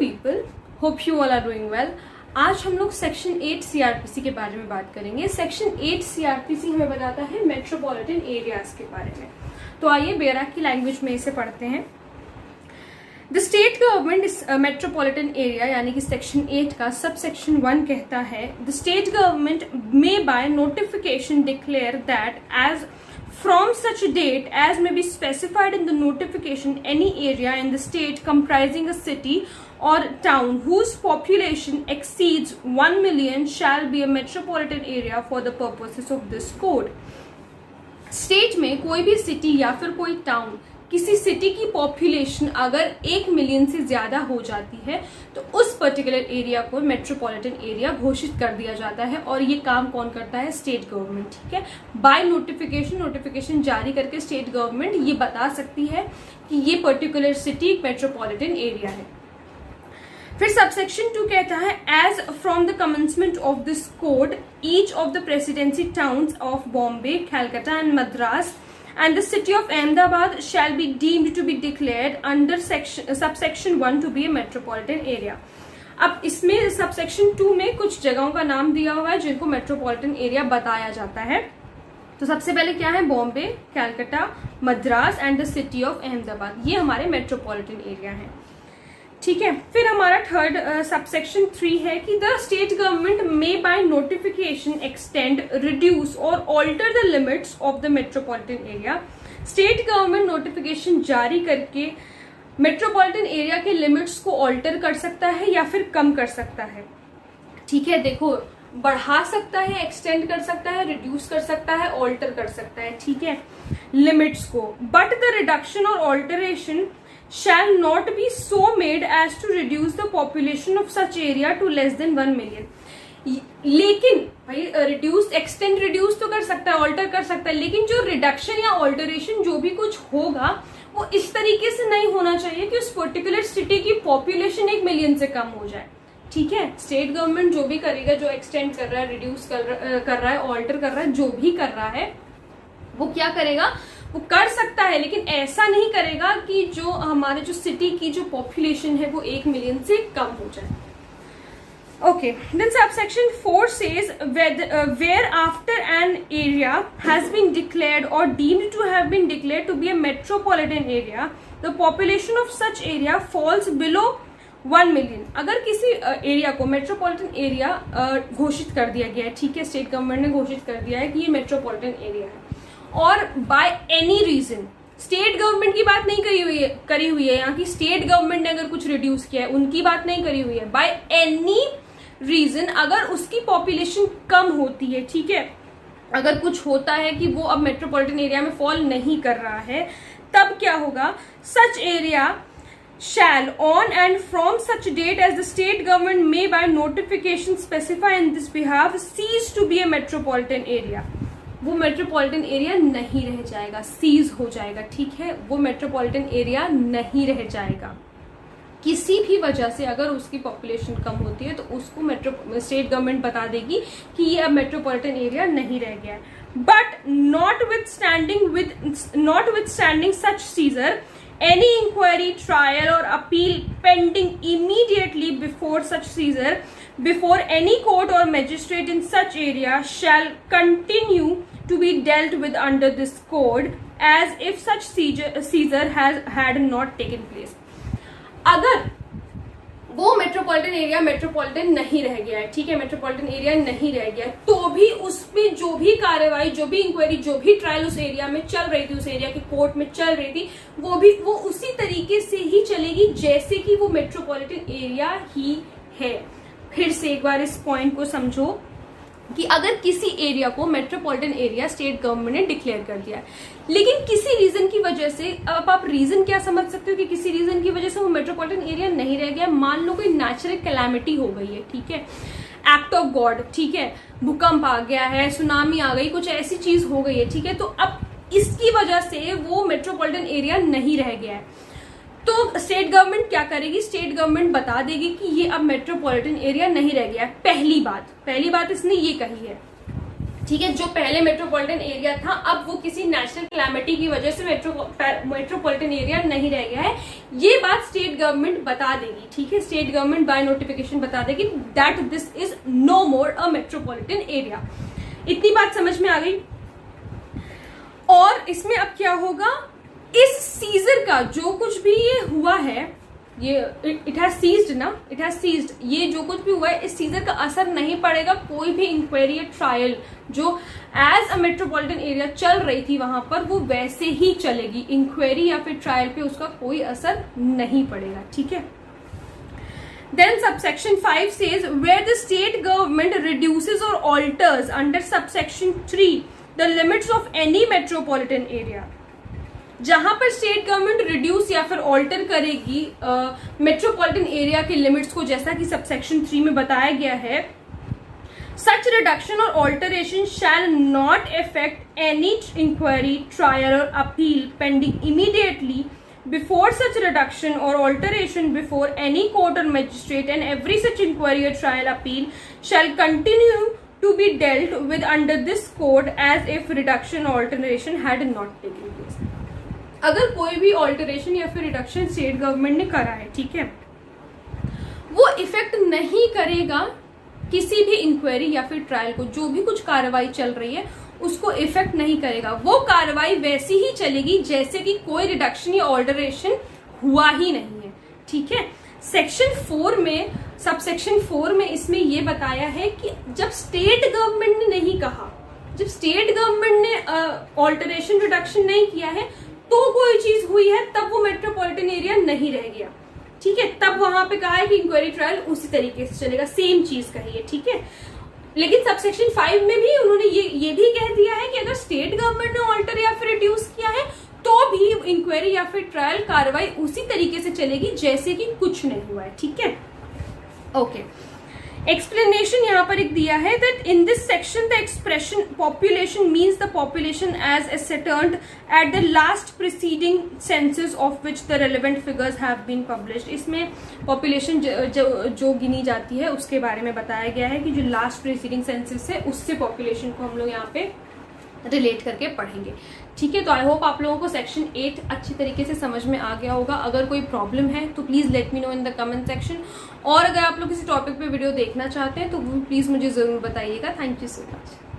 people, hope you all are doing well. आज हम लोग सेक्शन 8 सीआरपीसी के बारे में बात करेंगे. सेक्शन 8 सीआरपीसी हमें बताता है मेट्रोपॉलिटन एरियाज के बारे में. तो आइए बैराक की लैंग्वेज में इसे पढ़ते हैं. The state government metropolitan area यानी कि सेक्शन 8 का सब सेक्शन 1 कहता है the state government may by notification declare that as from such date as may be specified in the notification any area in the state comprising a city or town whose population exceeds 1 million shall be a metropolitan area for the purposes of this code. State में कोई भी city या फिर कोई town, किसी city की population अगर 1 million से ज्यादा हो जाती है तो उस पर्टिकुलर एरिया को मेट्रोपॉलिटन एरिया घोषित कर दिया जाता है. और ये काम कौन करता है? State government. ठीक है, बाय नोटिफिकेशन जारी करके स्टेट गवर्नमेंट ये बता सकती है कि ये पर्टिकुलर सिटी एक मेट्रोपॉलिटन एरिया है. फिर सबसेक्शन 2 कहता है as from the commencement of this code each of the presidency towns of Bombay, Calcutta and Madras and the city of Ahmedabad shall be deemed to be declared under subsection 1 to be a metropolitan area. अब इसमें subsection 2 में कुछ जगहों का नाम दिया हुआ है जिनको मेट्रोपॉलिटन एरिया बताया जाता है. तो सबसे पहले क्या है? Bombay, Calcutta, Madras and the city of Ahmedabad. ये हमारे मेट्रोपॉलिटन एरिया है. ठीक है, फिर हमारा थर्ड सबसेक्शन 3 है कि the state government may by notification extend, reduce और alter the limits of the metropolitan area. State government notification जारी करके मेट्रोपॉलिटन एरिया के लिमिट्स को ऑल्टर कर सकता है या फिर कम कर सकता है. ठीक है, देखो, बढ़ा सकता है, एक्सटेंड कर सकता है, रिड्यूस कर सकता है, ऑल्टर कर सकता है. ठीक है, लिमिट्स को. बट द रिडक्शन और alteration shall not be so made as to reduce the population of such area to less than 1 million. लेकिन भाई रिड्यूस, एक्सटेंड, रिड्यूस तो कर सकता है, ऑल्टर कर सकता है, लेकिन जो रिडक्शन या ऑल्टरेशन जो भी कुछ होगा वो इस तरीके से नहीं होना चाहिए कि उस पर्टिकुलर सिटी की पॉपुलेशन 1 मिलियन से कम हो जाए. ठीक है, स्टेट गवर्नमेंट जो भी करेगा, जो एक्सटेंड कर रहा है, रिड्यूस कर रहा है, ऑल्टर कर रहा है, जो भी कर रहा है वो क्या करेगा? वो कर सकता है, लेकिन ऐसा नहीं करेगा कि जो हमारे जो सिटी की जो पॉपुलेशन है वो 1 मिलियन से कम हो जाए. Okay, then subsection 4 says where after an area has been declared और deemed to have been declared to be a metropolitan area the population of such area falls below 1 million. अगर किसी area को metropolitan area घोषित कर दिया गया है, ठीक है, स्टेट गवर्नमेंट ने घोषित कर दिया है कि ये मेट्रोपॉलिटन एरिया है, और by any reason, state government की बात नहीं करी हुई है यहाँ की, स्टेट गवर्नमेंट ने अगर कुछ रिड्यूस किया है उनकी बात नहीं करी हुई है, बाय एनी रीजन अगर उसकी पॉपुलेशन कम होती है, ठीक है, अगर कुछ होता है कि वो अब मेट्रोपॉलिटन एरिया में फॉल नहीं कर रहा है, तब क्या होगा? Such area shall on and from such date as the state government may by notification specify in this behalf cease to be a metropolitan area. वो मेट्रोपॉलिटन एरिया नहीं रह जाएगा, सीज हो जाएगा. ठीक है, वो मेट्रोपॉलिटन एरिया नहीं रह जाएगा. किसी भी वजह से अगर उसकी पॉपुलेशन कम होती है तो उसको स्टेट गवर्नमेंट बता देगी कि ये अब मेट्रोपॉलिटन एरिया नहीं रह गया है. But notwithstanding such seizure any inquiry, trial or appeal pending immediately before such seizure before any court or magistrate in such area shall continue to be dealt with under this code as if such seizure had not taken place. अगर वो metropolitan area metropolitan नहीं रह गया है, ठीक है, metropolitan area नहीं रह गया है, तो भी उसमें जो भी कार्रवाई, जो भी इंक्वायरी, जो भी ट्रायल उस एरिया में चल रही थी, उस एरिया की कोर्ट में चल रही थी, वो उसी तरीके से ही चलेगी जैसे कि वो मेट्रोपॉलिटन एरिया ही है. फिर से एक बार इस पॉइंट को समझो कि अगर किसी एरिया को मेट्रोपॉलिटन एरिया स्टेट गवर्नमेंट ने डिक्लेयर कर दिया है, लेकिन किसी रीजन की वजह से, अब आप रीजन क्या समझ सकते हो कि किसी रीजन की वजह से वो मेट्रोपॉलिटन एरिया नहीं रह गया. मान लो कोई नेचुरल कैलामिटी हो गई है, ठीक है, एक्ट ऑफ गॉड, ठीक है, भूकंप आ गया है, सुनामी आ गई, कुछ ऐसी चीज हो गई है, ठीक है, तो अब इसकी वजह से वो मेट्रोपॉलिटन एरिया नहीं रह गया है. तो स्टेट गवर्नमेंट क्या करेगी? स्टेट गवर्नमेंट बता देगी कि ये अब मेट्रोपॉलिटन एरिया नहीं रह गया है. पहली बात इसने ये कही है, ठीक है। जो पहले मेट्रोपॉलिटन एरिया था, अब वो किसी नेशनल क्लैमिटी की वजह से मेट्रोपॉलिटन एरिया नहीं रह गया है। ये बात स्टेट गवर्नमेंट बता देगी, ठीक है। स्टेट गवर्नमेंट बाय नोटिफिकेशन बता देगी that this is no more a metropolitan area. इतनी बात समझ में आ गई। और इसमें अब क्या होगा, इस सीजर का जो कुछ भी ये हुआ है, ये इट हैज सीज्ड ना, इट हैज सीज्ड, ये जो कुछ भी हुआ है इस सीजर का असर नहीं पड़ेगा कोई भी इंक्वायरी या ट्रायल जो एज अ मेट्रोपॉलिटन एरिया चल रही थी वहां पर, वो वैसे ही चलेगी। इंक्वायरी या फिर ट्रायल पे उसका कोई असर नहीं पड़ेगा, ठीक है। Then subsection 5 says where the state government reduces or alters under subsection 3 the limits of any metropolitan area, जहां पर स्टेट गवर्नमेंट रिड्यूस या फिर ऑल्टर करेगी मेट्रोपॉलिटन एरिया के लिमिट्स को, जैसा कि सबसेक्शन 3 में बताया गया है, such reduction or alteration shall not affect any inquiry, trial or appeal pending immediately before such reduction or alteration before any court or magistrate, and every such inquiry or trial appeal shall continue to be dealt with under this code as if reduction or alteration had not taken place। अगर कोई भी alteration या फिर reduction state government ने करा है, ठीक है, वो इफेक्ट नहीं करेगा किसी भी इंक्वायरी या फिर ट्रायल को। जो भी कुछ कार्रवाई चल रही है उसको इफेक्ट नहीं करेगा, वो कार्रवाई वैसी ही चलेगी जैसे कि कोई रिडक्शन या ऑल्टरेशन हुआ ही नहीं है, ठीक है। सेक्शन 4 में, सबसेक्शन 4 में इसमें ये बताया है कि जब स्टेट गवर्नमेंट ने नहीं कहा, जब स्टेट गवर्नमेंट ने ऑल्टरेशन रिडक्शन नहीं किया है तो कोई चीज हुई है, तब वो मेट्रोपॉलिटन एरिया नहीं रह गया, ठीक है। तब वहां पे कहा है कि इंक्वायरी ट्रायल उसी तरीके से चलेगा, सेम चीज कही है, ठीक है। लेकिन सबसेक्शन 5 में भी उन्होंने ये भी कह दिया है कि अगर स्टेट गवर्नमेंट ने ऑल्टर या फिर रिड्यूस किया है तो भी इंक्वायरी या फिर ट्रायल कार्रवाई उसी तरीके से चलेगी जैसे कि कुछ नहीं हुआ है, ठीक है। ओके, एक्सप्लेनेशन यहाँ पर एक दिया है that in this section the expression population means the population as ascertained at the last preceding census of which the relevant figures have been published. इसमें पॉपुलेशन जो गिनी जाती है उसके बारे में बताया गया है कि जो लास्ट प्रीसीडिंग सेंसस है उससे पॉपुलेशन को हम लोग यहाँ पे रिलेट करके पढ़ेंगे, ठीक है। तो आई होप आप लोगों को सेक्शन 8 अच्छी तरीके से समझ में आ गया होगा। अगर कोई प्रॉब्लम है तो please let me know in the comment section, और अगर आप लोग किसी टॉपिक पे वीडियो देखना चाहते हैं तो प्लीज मुझे जरूर बताइएगा। Thank you so much.